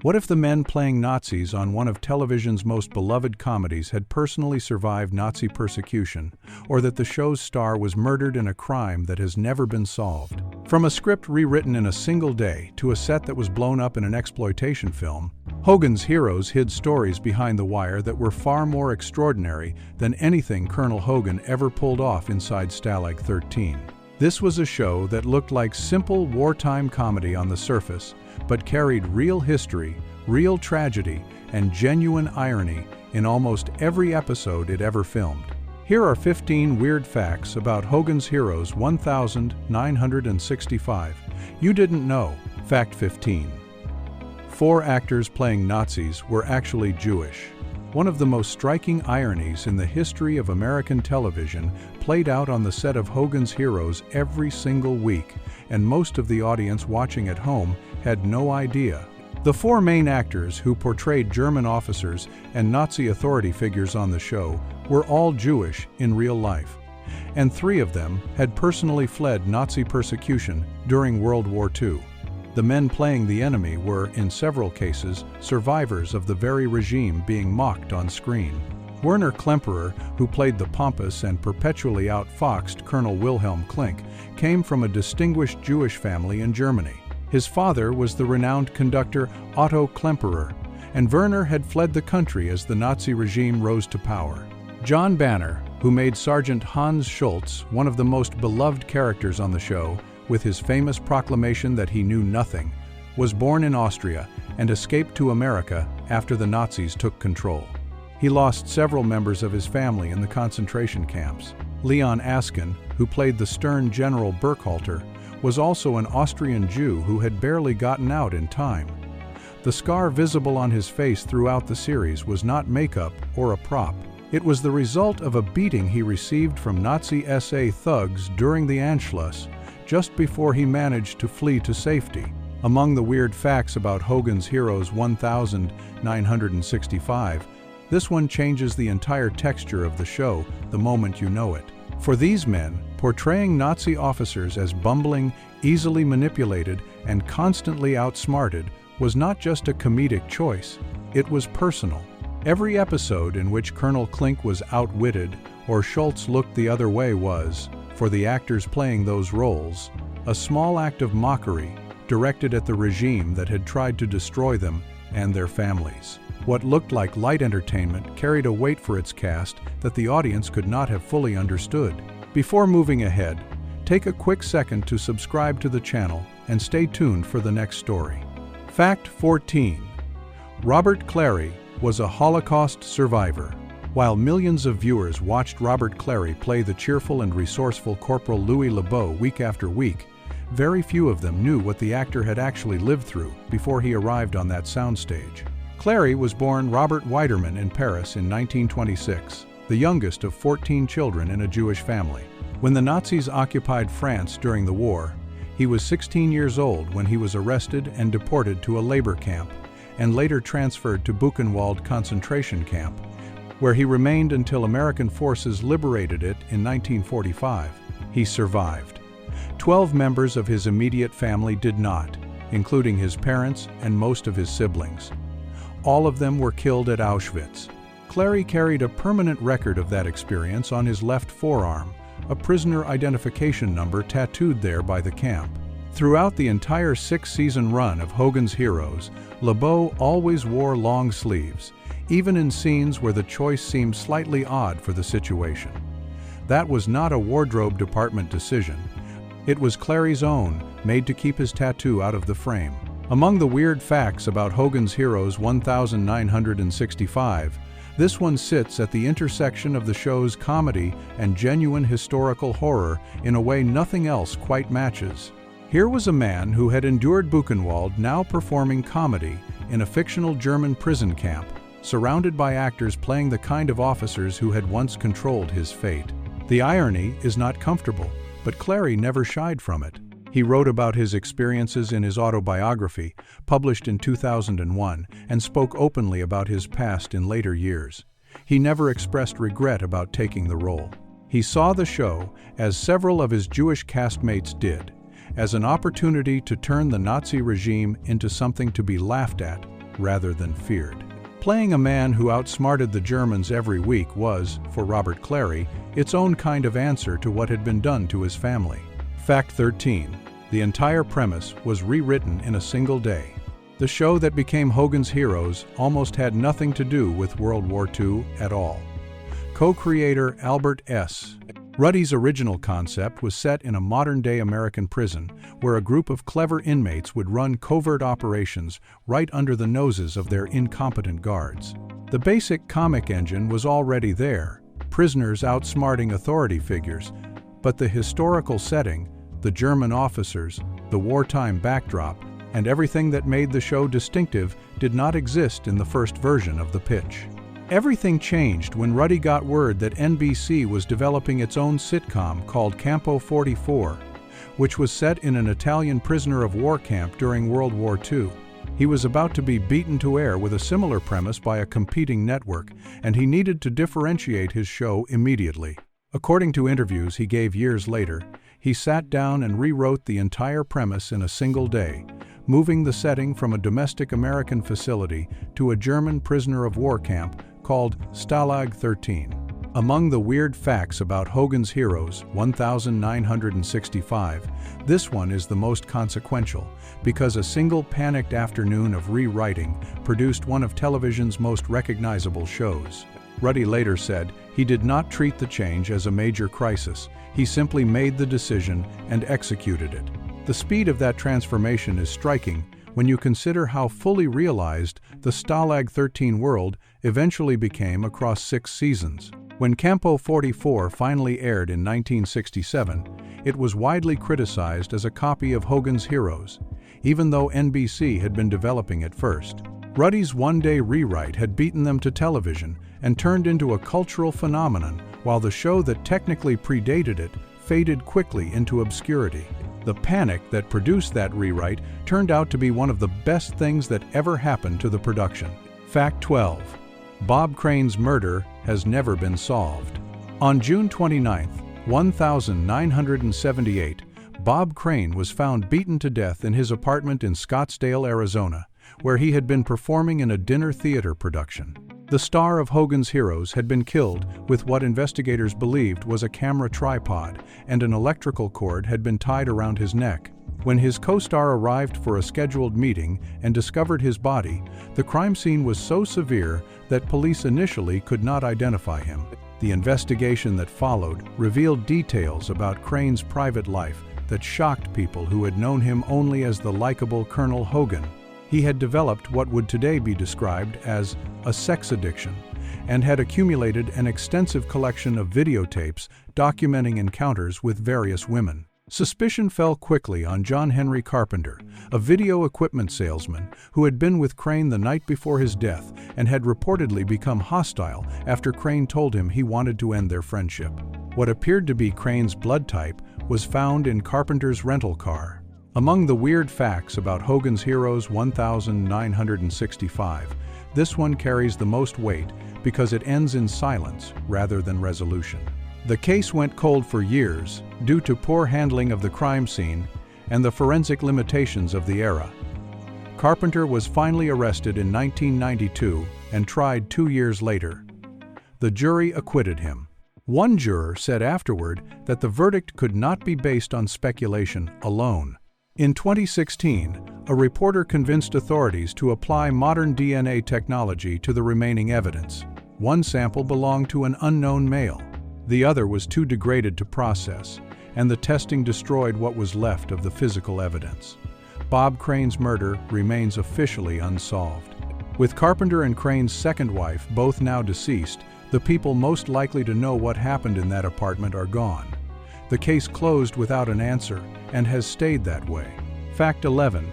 What if the men playing Nazis on one of television's most beloved comedies had personally survived Nazi persecution, or that the show's star was murdered in a crime that has never been solved? From a script rewritten in a single day to a set that was blown up in an exploitation film, Hogan's Heroes hid stories behind the wire that were far more extraordinary than anything Colonel Hogan ever pulled off inside Stalag 13. This was a show that looked like simple wartime comedy on the surface, but carried real history, real tragedy, and genuine irony in almost every episode it ever filmed. Here are 15 weird facts about Hogan's Heroes 1965 you didn't know. Fact 15. 4 actors playing Nazis were actually Jewish. One of the most striking ironies in the history of American television played out on the set of Hogan's Heroes every single week, and most of the audience watching at home had no idea. The 4 main actors who portrayed German officers and Nazi authority figures on the show were all Jewish in real life, and 3 of them had personally fled Nazi persecution during World War II. The men playing the enemy were, in several cases, survivors of the very regime being mocked on screen. Werner Klemperer, who played the pompous and perpetually outfoxed Colonel Wilhelm Klink, came from a distinguished Jewish family in Germany. His father was the renowned conductor Otto Klemperer, and Werner had fled the country as the Nazi regime rose to power. John Banner, who made Sergeant Hans Schultz one of the most beloved characters on the show, with his famous proclamation that he knew nothing, was born in Austria and escaped to America after the Nazis took control. He lost several members of his family in the concentration camps. Leon Askin, who played the stern General Burkhalter, was also an Austrian Jew who had barely gotten out in time. The scar visible on his face throughout the series was not makeup or a prop. It was the result of a beating he received from Nazi SA thugs during the Anschluss, just before he managed to flee to safety. Among the weird facts about Hogan's Heroes 1965, this one changes the entire texture of the show the moment you know it. For these men, portraying Nazi officers as bumbling, easily manipulated, and constantly outsmarted was not just a comedic choice, it was personal. Every episode in which Colonel Klink was outwitted or Schultz looked the other way was, for the actors playing those roles, a small act of mockery directed at the regime that had tried to destroy them and their families. What looked like light entertainment carried a weight for its cast that the audience could not have fully understood. Before moving ahead, take a quick second to subscribe to the channel and stay tuned for the next story. Fact 14. Robert Clary was a Holocaust survivor. While millions of viewers watched Robert Clary play the cheerful and resourceful Corporal Louis Lebeau week after week, very few of them knew what the actor had actually lived through before he arrived on that soundstage. Clary was born Robert Weiderman in Paris in 1926, the youngest of 14 children in a Jewish family. When the Nazis occupied France during the war, he was 16 years old when he was arrested and deported to a labor camp, and later transferred to Buchenwald concentration camp, where he remained until American forces liberated it in 1945. He survived. 12 members of his immediate family did not, including his parents and most of his siblings. All of them were killed at Auschwitz. Clary carried a permanent record of that experience on his left forearm, a prisoner identification number tattooed there by the camp. Throughout the entire 6-season run of Hogan's Heroes, Lebeau always wore long sleeves, even in scenes where the choice seemed slightly odd for the situation. That was not a wardrobe department decision. It was Clary's own, made to keep his tattoo out of the frame. Among the weird facts about Hogan's Heroes 1965, this one sits at the intersection of the show's comedy and genuine historical horror in a way nothing else quite matches. Here was a man who had endured Buchenwald now performing comedy in a fictional German prison camp, surrounded by actors playing the kind of officers who had once controlled his fate. The irony is not comfortable, but Clary never shied from it. He wrote about his experiences in his autobiography, published in 2001, and spoke openly about his past in later years. He never expressed regret about taking the role. He saw the show, as several of his Jewish castmates did, as an opportunity to turn the Nazi regime into something to be laughed at, rather than feared. Playing a man who outsmarted the Germans every week was, for Robert Clary, its own kind of answer to what had been done to his family. Fact 13. The entire premise was rewritten in a single day. The show that became Hogan's Heroes almost had nothing to do with World War II at all. Co-creator Albert S. Ruddy's original concept was set in a modern-day American prison where a group of clever inmates would run covert operations right under the noses of their incompetent guards. The basic comic engine was already there, prisoners outsmarting authority figures, but the historical setting, the German officers, the wartime backdrop, and everything that made the show distinctive did not exist in the first version of the pitch. Everything changed when Ruddy got word that NBC was developing its own sitcom called Campo 44, which was set in an Italian prisoner of war camp during World War II. He was about to be beaten to air with a similar premise by a competing network, and he needed to differentiate his show immediately. According to interviews he gave years later, he sat down and rewrote the entire premise in a single day, moving the setting from a domestic American facility to a German prisoner of war camp called Stalag 13. Among the weird facts about Hogan's Heroes 1965, this one is the most consequential because a single panicked afternoon of rewriting produced one of television's most recognizable shows. Ruddy later said he did not treat the change as a major crisis. He simply made the decision and executed it. The speed of that transformation is striking when you consider how fully realized the Stalag 13 world eventually became across 6 seasons. When Campo 44 finally aired in 1967, it was widely criticized as a copy of Hogan's Heroes, even though NBC had been developing it first. Ruddy's one-day rewrite had beaten them to television and turned into a cultural phenomenon, while the show that technically predated it faded quickly into obscurity. The panic that produced that rewrite turned out to be one of the best things that ever happened to the production. Fact 12. Bob Crane's murder has never been solved. On June 29, 1978, Bob Crane was found beaten to death in his apartment in Scottsdale, Arizona, where he had been performing in a dinner theater production. The star of Hogan's Heroes had been killed with what investigators believed was a camera tripod, and an electrical cord had been tied around his neck. When his co-star arrived for a scheduled meeting and discovered his body, the crime scene was so severe that police initially could not identify him. The investigation that followed revealed details about Crane's private life that shocked people who had known him only as the likable Colonel Hogan. He had developed what would today be described as a sex addiction and had accumulated an extensive collection of videotapes documenting encounters with various women. Suspicion fell quickly on John Henry Carpenter, a video equipment salesman who had been with Crane the night before his death and had reportedly become hostile after Crane told him he wanted to end their friendship. What appeared to be Crane's blood type was found in Carpenter's rental car. Among the weird facts about Hogan's Heroes 1965, this one carries the most weight because it ends in silence rather than resolution. The case went cold for years due to poor handling of the crime scene and the forensic limitations of the era. Carpenter was finally arrested in 1992 and tried 2 years later. The jury acquitted him. One juror said afterward that the verdict could not be based on speculation alone. In 2016, a reporter convinced authorities to apply modern DNA technology to the remaining evidence. One sample belonged to an unknown male. The other was too degraded to process, and the testing destroyed what was left of the physical evidence. Bob Crane's murder remains officially unsolved. With Carpenter and Crane's second wife both now deceased, the people most likely to know what happened in that apartment are gone. The case closed without an answer and has stayed that way. Fact 11.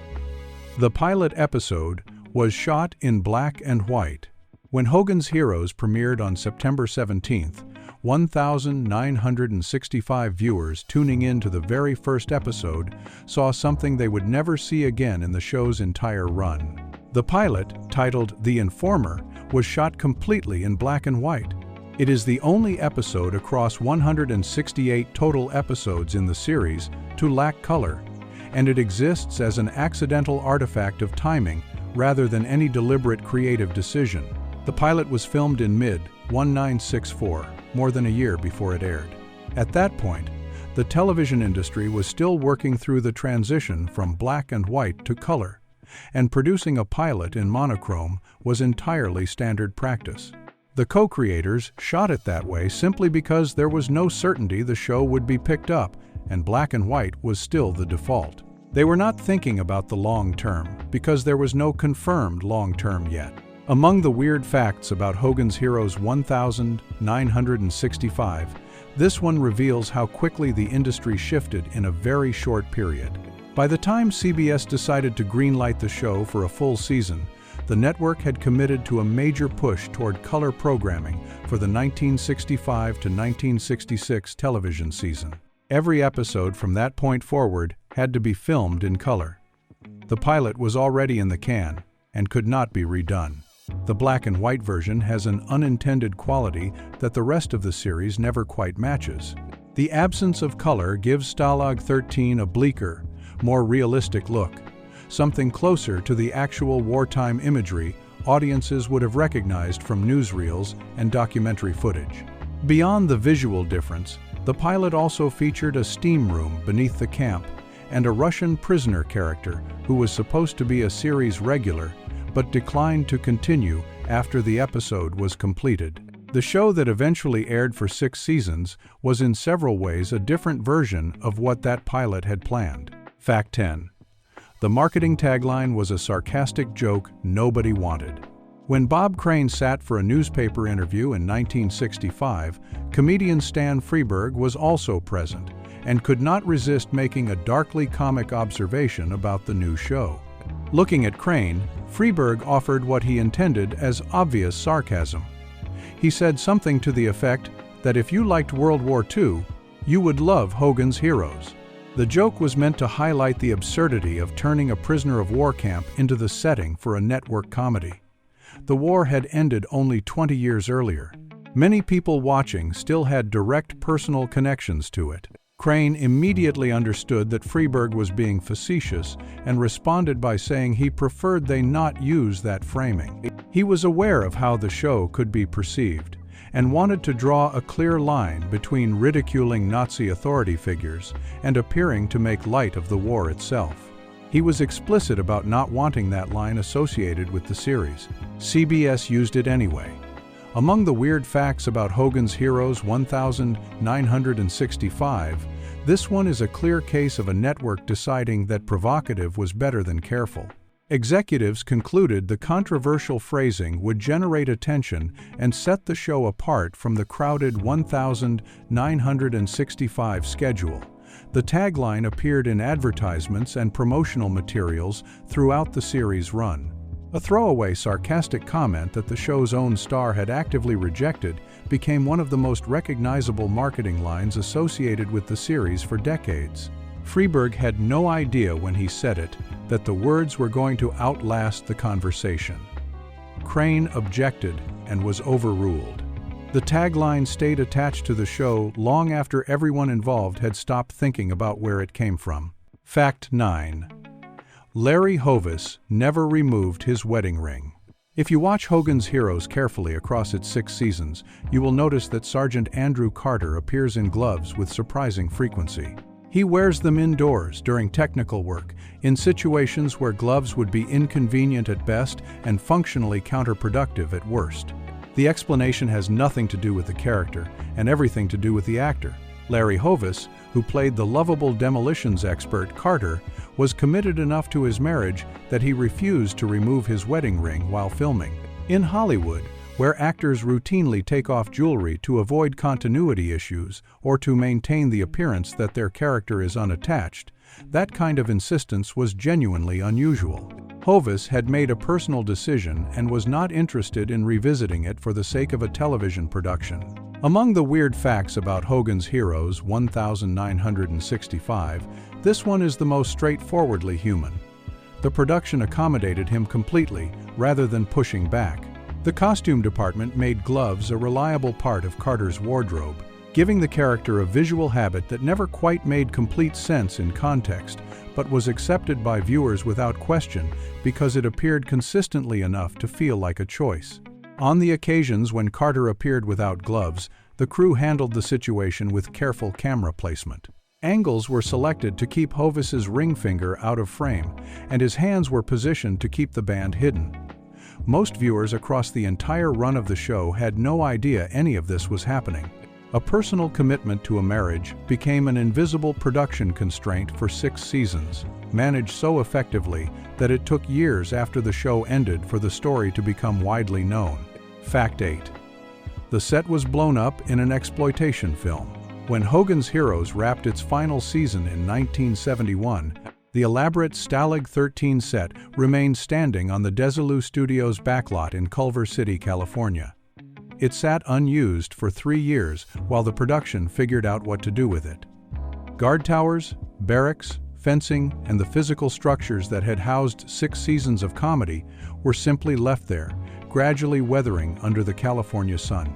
The pilot episode was shot in black and white. When Hogan's Heroes premiered on September 17th, 1,965 viewers tuning in to the very first episode saw something they would never see again in the show's entire run. The pilot, titled The Informer, was shot completely in black and white. It is the only episode across 168 total episodes in the series to lack color, and it exists as an accidental artifact of timing rather than any deliberate creative decision. The pilot was filmed in mid-1964, more than a year before it aired. At that point, the television industry was still working through the transition from black and white to color, and producing a pilot in monochrome was entirely standard practice. The co-creators shot it that way simply because there was no certainty the show would be picked up, and black and white was still the default. They were not thinking about the long term, because there was no confirmed long term yet. Among the weird facts about Hogan's Heroes 1965, this one reveals how quickly the industry shifted in a very short period. By the time CBS decided to greenlight the show for a full season, the network had committed to a major push toward color programming for the 1965 to 1966 television season. Every episode from that point forward had to be filmed in color. The pilot was already in the can and could not be redone. The black and white version has an unintended quality that the rest of the series never quite matches. The absence of color gives Stalag 13 a bleaker, more realistic look, something closer to the actual wartime imagery audiences would have recognized from newsreels and documentary footage. Beyond the visual difference, the pilot also featured a steam room beneath the camp and a Russian prisoner character who was supposed to be a series regular but declined to continue after the episode was completed. The show that eventually aired for 6 seasons was in several ways a different version of what that pilot had planned. Fact 10. The marketing tagline was a sarcastic joke nobody wanted. When Bob Crane sat for a newspaper interview in 1965, comedian Stan Freberg was also present and could not resist making a darkly comic observation about the new show. Looking at Crane, Freberg offered what he intended as obvious sarcasm. He said something to the effect that if you liked World War II, you would love Hogan's Heroes. The joke was meant to highlight the absurdity of turning a prisoner of war camp into the setting for a network comedy. The war had ended only 20 years earlier. Many people watching still had direct personal connections to it. Crane immediately understood that Freberg was being facetious and responded by saying he preferred they not use that framing. He was aware of how the show could be perceived and wanted to draw a clear line between ridiculing Nazi authority figures and appearing to make light of the war itself. He was explicit about not wanting that line associated with the series. CBS used it anyway. Among the weird facts about Hogan's Heroes 1965, this one is a clear case of a network deciding that provocative was better than careful. Executives concluded the controversial phrasing would generate attention and set the show apart from the crowded 1965 schedule. The tagline appeared in advertisements and promotional materials throughout the series' run. A throwaway sarcastic comment that the show's own star had actively rejected became one of the most recognizable marketing lines associated with the series for decades. Freberg had no idea when he said it that the words were going to outlast the conversation. Crane objected and was overruled. The tagline stayed attached to the show long after everyone involved had stopped thinking about where it came from. Fact 9. Larry Hovis never removed his wedding ring. If you watch Hogan's Heroes carefully across its 6 seasons, you will notice that Sergeant Andrew Carter appears in gloves with surprising frequency. He wears them indoors during technical work, in situations where gloves would be inconvenient at best and functionally counterproductive at worst. The explanation has nothing to do with the character and everything to do with the actor. Larry Hovis, who played the lovable demolitions expert Carter, was committed enough to his marriage that he refused to remove his wedding ring while filming. In Hollywood, where actors routinely take off jewelry to avoid continuity issues or to maintain the appearance that their character is unattached, that kind of insistence was genuinely unusual. Hovis had made a personal decision and was not interested in revisiting it for the sake of a television production. Among the weird facts about Hogan's Heroes 1965, this one is the most straightforwardly human. The production accommodated him completely rather than pushing back. The costume department made gloves a reliable part of Carter's wardrobe. giving the character a visual habit that never quite made complete sense in context, but was accepted by viewers without question because it appeared consistently enough to feel like a choice. On the occasions when Carter appeared without gloves, the crew handled the situation with careful camera placement. Angles were selected to keep Hovis's ring finger out of frame, and his hands were positioned to keep the band hidden. Most viewers across the entire run of the show had no idea any of this was happening. A personal commitment to a marriage became an invisible production constraint for 6 seasons, managed so effectively that it took years after the show ended for the story to become widely known. Fact 8. The set was blown up in an exploitation film. When Hogan's Heroes wrapped its final season in 1971, the elaborate Stalag 13 set remained standing on the Desilu Studios backlot in Culver City, California. It sat unused for 3 years while the production figured out what to do with it. Guard towers, barracks, fencing, and the physical structures that had housed 6 seasons of comedy were simply left there, gradually weathering under the California sun.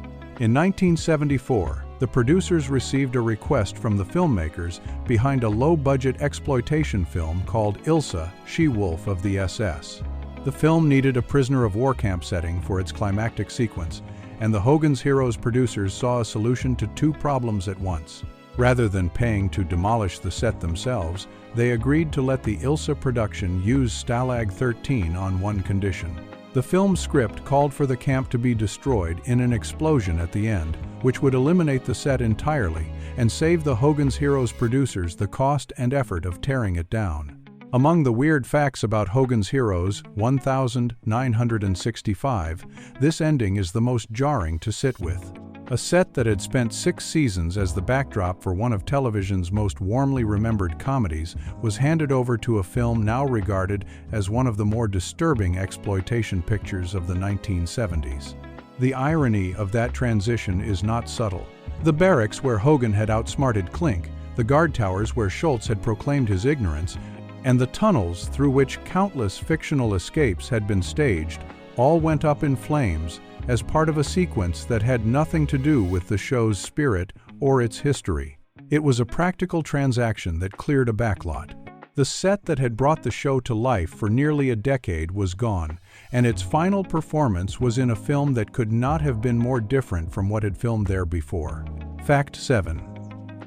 In 1974, the producers received a request from the filmmakers behind a low-budget exploitation film called Ilsa, She-Wolf of the SS. The film needed a prisoner of war camp setting for its climactic sequence, and the Hogan's Heroes producers saw a solution to 2 problems at once. Rather than paying to demolish the set themselves, they agreed to let the Ilsa production use Stalag 13 on one condition. The film's script called for the camp to be destroyed in an explosion at the end, which would eliminate the set entirely and save the Hogan's Heroes producers the cost and effort of tearing it down. Among the weird facts about Hogan's Heroes 1965, this ending is the most jarring to sit with. A set that had spent 6 seasons as the backdrop for one of television's most warmly remembered comedies was handed over to a film now regarded as one of the more disturbing exploitation pictures of the 1970s. The irony of that transition is not subtle. The barracks where Hogan had outsmarted Klink, the guard towers where Schultz had proclaimed his ignorance, and the tunnels through which countless fictional escapes had been staged all went up in flames as part of a sequence that had nothing to do with the show's spirit or its history. It was a practical transaction that cleared a backlot. The set that had brought the show to life for nearly a decade was gone, and its final performance was in a film that could not have been more different from what had filmed there before. Fact 7.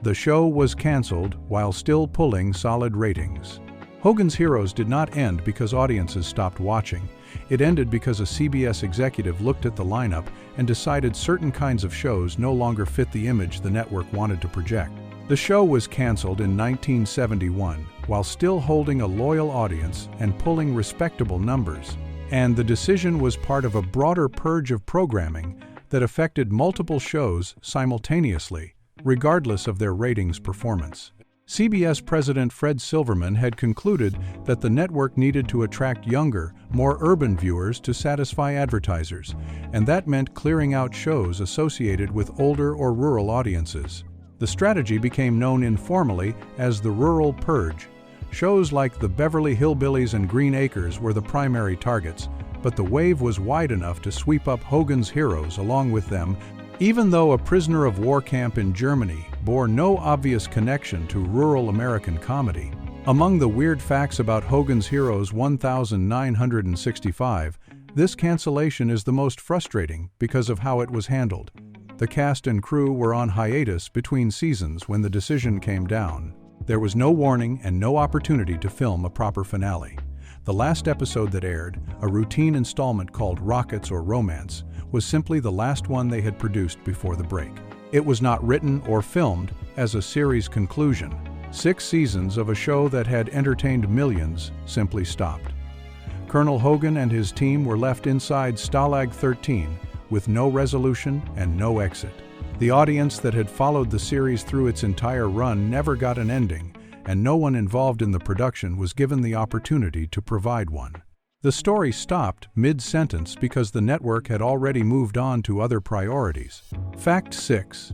The show was canceled while still pulling solid ratings. Hogan's Heroes did not end because audiences stopped watching. It ended because a CBS executive looked at the lineup and decided certain kinds of shows no longer fit the image the network wanted to project. The show was canceled in 1971 while still holding a loyal audience and pulling respectable numbers. And the decision was part of a broader purge of programming that affected multiple shows simultaneously, regardless of their ratings performance. CBS President Fred Silverman had concluded that the network needed to attract younger, more urban viewers to satisfy advertisers, and that meant clearing out shows associated with older or rural audiences. The strategy became known informally as the Rural Purge. Shows like the Beverly Hillbillies and Green Acres were the primary targets, but the wave was wide enough to sweep up Hogan's Heroes along with them. Even though A Prisoner of War Camp in Germany bore no obvious connection to rural American comedy. Among the weird facts about Hogan's Heroes 1965, this cancellation is the most frustrating because of how it was handled. The cast and crew were on hiatus between seasons when the decision came down. There was no warning and no opportunity to film a proper finale. The last episode that aired, a routine installment called Rockets or Romance, was simply the last one they had produced before the break. It was not written or filmed as a series conclusion. 6 seasons of a show that had entertained millions simply stopped. Colonel Hogan and his team were left inside Stalag 13 with no resolution and no exit. The audience that had followed the series through its entire run never got an ending, and no one involved in the production was given the opportunity to provide one. The story stopped mid-sentence because the network had already moved on to other priorities. Fact 6.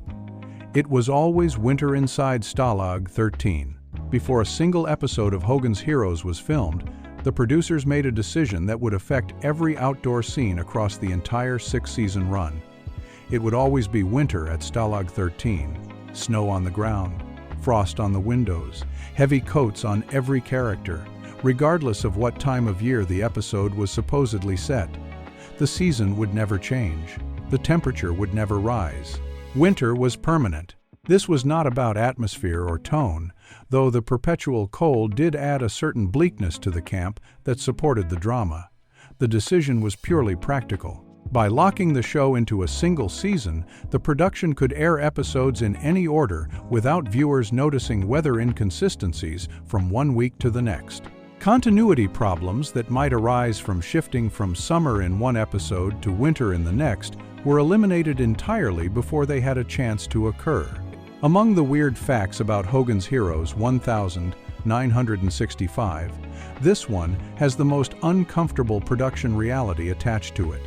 It was always winter inside Stalag 13. Before a single episode of Hogan's Heroes was filmed, the producers made a decision that would affect every outdoor scene across the entire 6-season run. It would always be winter at Stalag 13. Snow on the ground, frost on the windows, heavy coats on every character, regardless of what time of year the episode was supposedly set. The season would never change. The temperature would never rise. Winter was permanent. This was not about atmosphere or tone, though the perpetual cold did add a certain bleakness to the camp that supported the drama. The decision was purely practical. By locking the show into a single season, the production could air episodes in any order without viewers noticing weather inconsistencies from one week to the next. Continuity problems that might arise from shifting from summer in one episode to winter in the next were eliminated entirely before they had a chance to occur. Among the weird facts about Hogan's Heroes 1965, this one has the most uncomfortable production reality attached to it.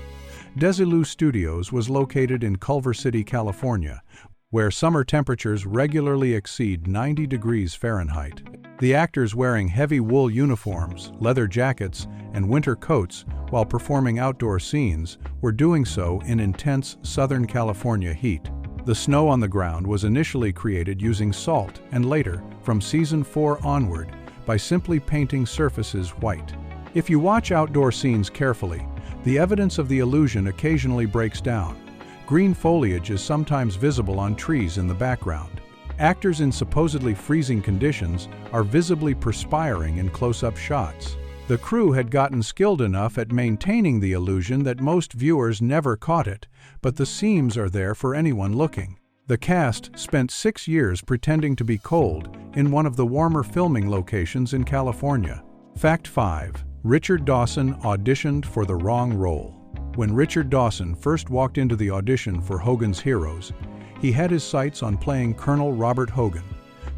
Desilu Studios was located in Culver City, California, where summer temperatures regularly exceed 90 degrees Fahrenheit. The actors wearing heavy wool uniforms, leather jackets, and winter coats while performing outdoor scenes were doing so in intense Southern California heat. The snow on the ground was initially created using salt and later, from season 4 onward, by simply painting surfaces white. If you watch outdoor scenes carefully, the evidence of the illusion occasionally breaks down. Green foliage is sometimes visible on trees in the background. Actors in supposedly freezing conditions are visibly perspiring in close-up shots. The crew had gotten skilled enough at maintaining the illusion that most viewers never caught it, but the seams are there for anyone looking. The cast spent 6 years pretending to be cold in one of the warmer filming locations in California. Fact 5. Richard Dawson auditioned for the wrong role. When Richard Dawson first walked into the audition for Hogan's Heroes, he had his sights on playing Colonel Robert Hogan,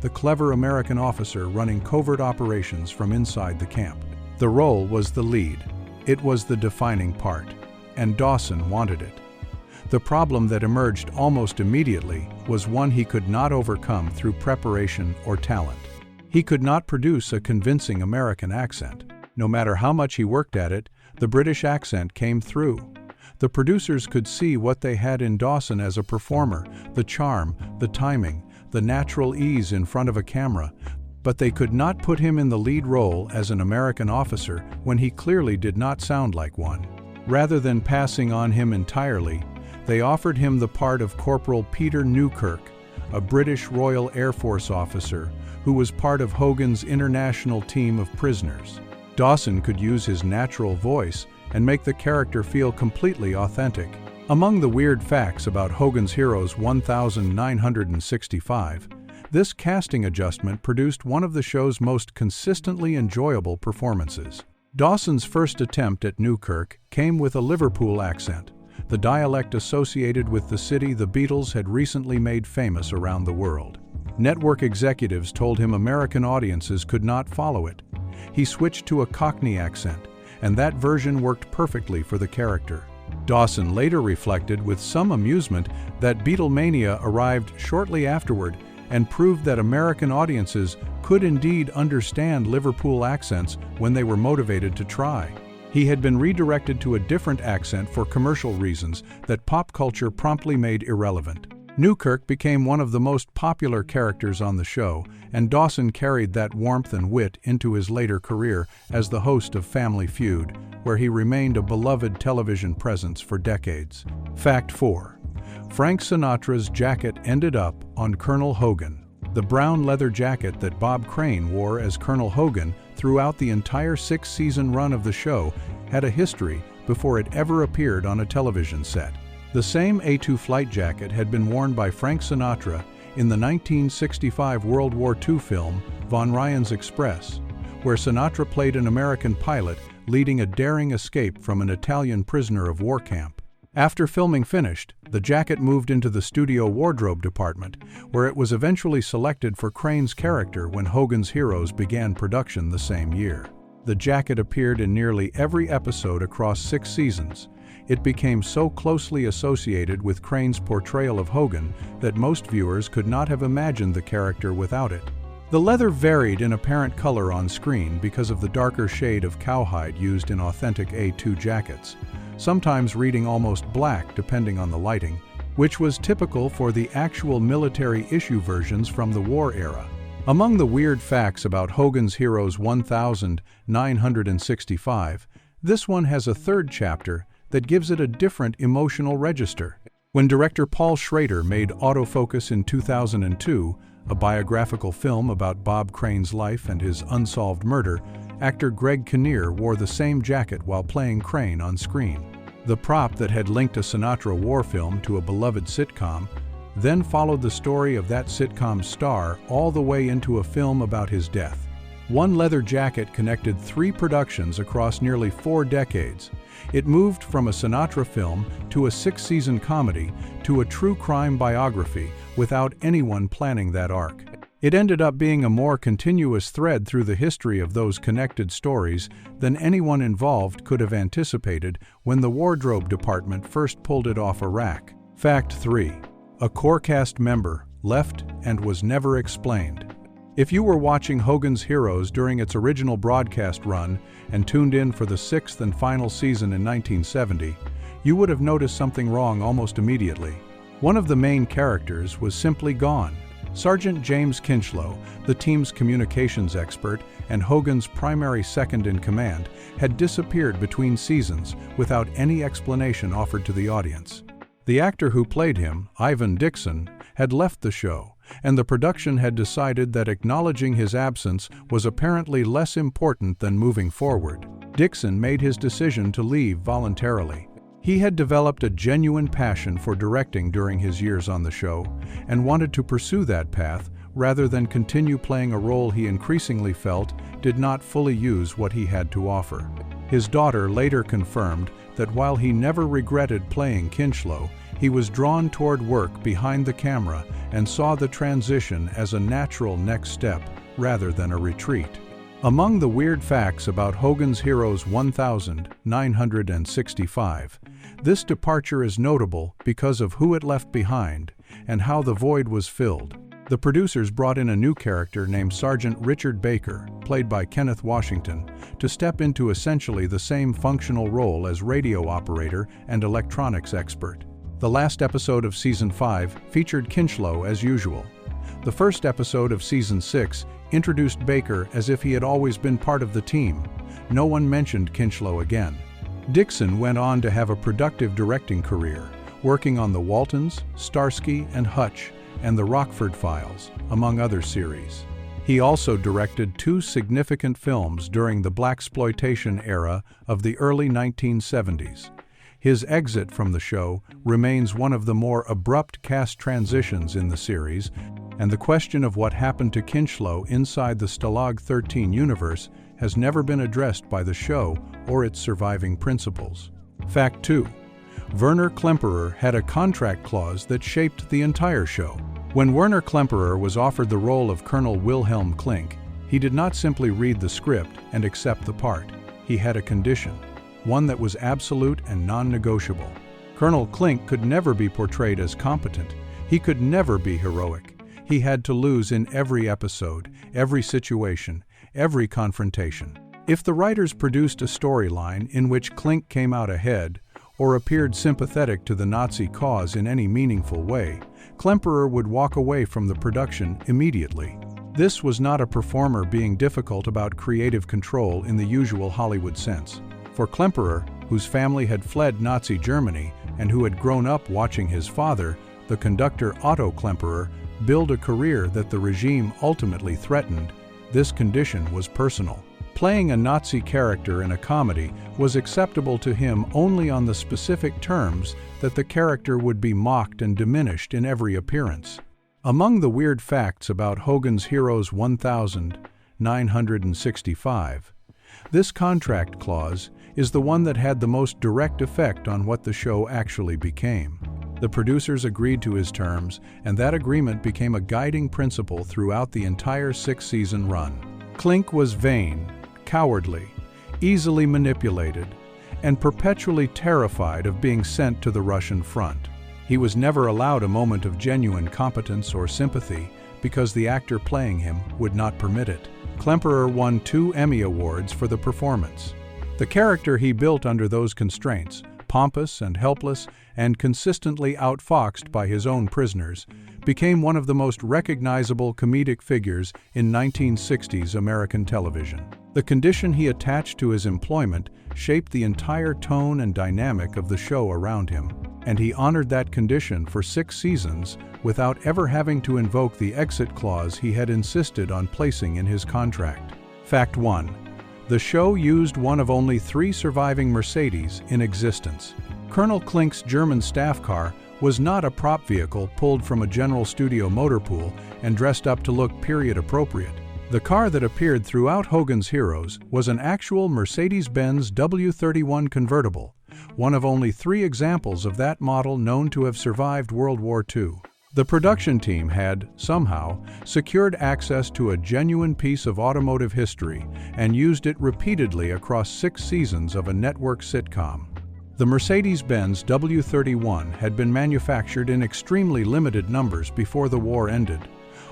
the clever American officer running covert operations from inside the camp. The role was the lead. It was the defining part, and Dawson wanted it. The problem that emerged almost immediately was one he could not overcome through preparation or talent. He could not produce a convincing American accent. No matter how much he worked at it, the British accent came through. The producers could see what they had in Dawson as a performer, the charm, the timing, the natural ease in front of a camera, but they could not put him in the lead role as an American officer when he clearly did not sound like one. Rather than passing on him entirely, they offered him the part of Corporal Peter Newkirk, a British Royal Air Force officer who was part of Hogan's international team of prisoners. Dawson could use his natural voice and make the character feel completely authentic. Among the weird facts about Hogan's Heroes 1965, this casting adjustment produced one of the show's most consistently enjoyable performances. Dawson's first attempt at Newkirk came with a Liverpool accent, the dialect associated with the city the Beatles had recently made famous around the world. Network executives told him American audiences could not follow it. He switched to a Cockney accent, and that version worked perfectly for the character. Dawson later reflected with some amusement that Beatlemania arrived shortly afterward and proved that American audiences could indeed understand Liverpool accents when they were motivated to try. He had been redirected to a different accent for commercial reasons that pop culture promptly made irrelevant. Newkirk became one of the most popular characters on the show, and Dawson carried that warmth and wit into his later career as the host of Family Feud, where he remained a beloved television presence for decades. Fact 4. Frank Sinatra's jacket ended up on Colonel Hogan. The brown leather jacket that Bob Crane wore as Colonel Hogan throughout the entire 6-season run of the show had a history before it ever appeared on a television set. The same A2 flight jacket had been worn by Frank Sinatra in the 1965 World War II film Von Ryan's Express, where Sinatra played an American pilot leading a daring escape from an Italian prisoner of war camp. After filming finished, the jacket moved into the studio wardrobe department, where it was eventually selected for Crane's character when Hogan's Heroes began production the same year. The jacket appeared in nearly every episode across 6 seasons. It became so closely associated with Crane's portrayal of Hogan that most viewers could not have imagined the character without it. The leather varied in apparent color on screen because of the darker shade of cowhide used in authentic A2 jackets, sometimes reading almost black depending on the lighting, which was typical for the actual military issue versions from the war era. Among the weird facts about Hogan's Heroes 1965, this one has a third chapter that gives it a different emotional register. When director Paul Schrader made Autofocus in 2002, a biographical film about Bob Crane's life and his unsolved murder, actor Greg Kinnear wore the same jacket while playing Crane on screen. The prop that had linked a Sinatra war film to a beloved sitcom then followed the story of that sitcom's star all the way into a film about his death. One leather jacket connected 3 productions across nearly 4 decades. It moved from a Sinatra film to a 6-season comedy to a true crime biography without anyone planning that arc. It ended up being a more continuous thread through the history of those connected stories than anyone involved could have anticipated when the wardrobe department first pulled it off a rack. Fact 3. A core cast member left and was never explained. If you were watching Hogan's Heroes during its original broadcast run and tuned in for the 6th and final season in 1970, you would have noticed something wrong almost immediately. One of the main characters was simply gone. Sergeant James Kinchlow, the team's communications expert and Hogan's primary second-in-command, had disappeared between seasons without any explanation offered to the audience. The actor who played him, Ivan Dixon, had left the show, and the production had decided that acknowledging his absence was apparently less important than moving forward. Dixon made his decision to leave voluntarily. He had developed a genuine passion for directing during his years on the show and wanted to pursue that path rather than continue playing a role he increasingly felt did not fully use what he had to offer. His daughter later confirmed that while he never regretted playing Kinchlow, he was drawn toward work behind the camera and saw the transition as a natural next step rather than a retreat. Among the weird facts about Hogan's Heroes 1965, this departure is notable because of who it left behind and how the void was filled. The producers brought in a new character named Sergeant Richard Baker, played by Kenneth Washington, to step into essentially the same functional role as radio operator and electronics expert. The last episode of Season 5 featured Kinchlow as usual. The first episode of Season 6 introduced Baker as if he had always been part of the team. No one mentioned Kinchlow again. Dixon went on to have a productive directing career, working on The Waltons, Starsky and Hutch, and The Rockford Files, among other series. He also directed 2 significant films during the blaxploitation era of the early 1970s. His exit from the show remains one of the more abrupt cast transitions in the series, and the question of what happened to Kinchlow inside the Stalag 13 universe has never been addressed by the show or its surviving principals. Fact 2. Werner Klemperer had a contract clause that shaped the entire show. When Werner Klemperer was offered the role of Colonel Wilhelm Klink, he did not simply read the script and accept the part. He had a condition, one that was absolute and non-negotiable. Colonel Klink could never be portrayed as competent. He could never be heroic. He had to lose in every episode, every situation, every confrontation. If the writers produced a storyline in which Klink came out ahead or appeared sympathetic to the Nazi cause in any meaningful way, Klemperer would walk away from the production immediately. This was not a performer being difficult about creative control in the usual Hollywood sense. For Klemperer, whose family had fled Nazi Germany and who had grown up watching his father, the conductor Otto Klemperer, build a career that the regime ultimately threatened, this condition was personal. Playing a Nazi character in a comedy was acceptable to him only on the specific terms that the character would be mocked and diminished in every appearance. Among the weird facts about Hogan's Heroes 1965, this contract clause is the one that had the most direct effect on what the show actually became. The producers agreed to his terms, and that agreement became a guiding principle throughout the entire 6-season run. Klink was vain, cowardly, easily manipulated, and perpetually terrified of being sent to the Russian front. He was never allowed a moment of genuine competence or sympathy because the actor playing him would not permit it. Klemperer won 2 Emmy Awards for the performance. The character he built under those constraints pompous and helpless and consistently outfoxed by his own prisoners, became one of the most recognizable comedic figures in 1960s American television. The condition he attached to his employment shaped the entire tone and dynamic of the show around him, and he honored that condition for 6 seasons without ever having to invoke the exit clause he had insisted on placing in his contract. Fact 1. The show used one of only 3 surviving Mercedes in existence. Colonel Klink's German staff car was not a prop vehicle pulled from a General Studio motor pool and dressed up to look period appropriate. The car that appeared throughout Hogan's Heroes was an actual Mercedes-Benz W31 convertible, one of only 3 examples of that model known to have survived World War II. The production team had, somehow, secured access to a genuine piece of automotive history and used it repeatedly across 6 seasons of a network sitcom. The Mercedes-Benz W31 had been manufactured in extremely limited numbers before the war ended.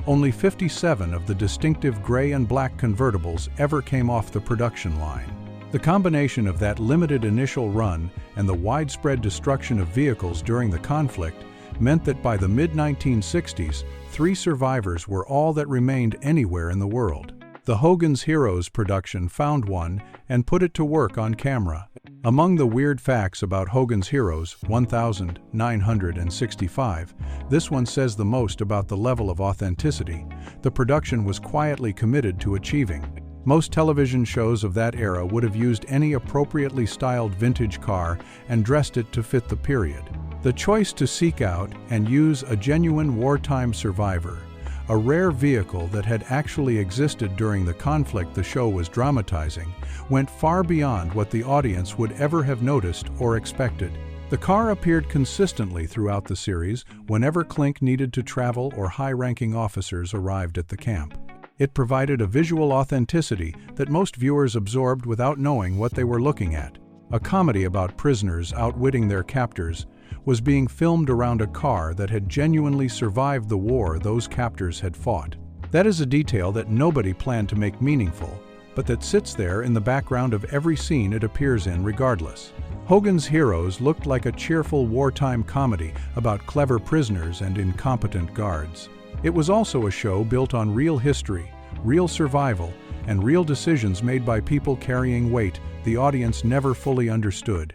Only 57 of the distinctive gray and black convertibles ever came off the production line. The combination of that limited initial run and the widespread destruction of vehicles during the conflict meant that by the mid-1960s, 3 survivors were all that remained anywhere in the world. The Hogan's Heroes production found one and put it to work on camera. Among the weird facts about Hogan's Heroes, 1,965, this one says the most about the level of authenticity the production was quietly committed to achieving. Most television shows of that era would have used any appropriately styled vintage car and dressed it to fit the period. The choice to seek out and use a genuine wartime survivor, a rare vehicle that had actually existed during the conflict the show was dramatizing, went far beyond what the audience would ever have noticed or expected. The car appeared consistently throughout the series whenever Klink needed to travel or high-ranking officers arrived at the camp. It provided a visual authenticity that most viewers absorbed without knowing what they were looking at. A comedy about prisoners outwitting their captors was being filmed around a car that had genuinely survived the war those captors had fought. That is a detail that nobody planned to make meaningful, but that sits there in the background of every scene it appears in regardless. Hogan's Heroes looked like a cheerful wartime comedy about clever prisoners and incompetent guards. It was also a show built on real history, real survival, and real decisions made by people carrying weight the audience never fully understood.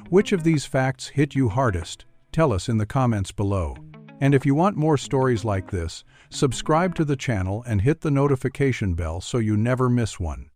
Which of these facts hit you hardest? Tell us in the comments below. And if you want more stories like this, subscribe to the channel and hit the notification bell so you never miss one.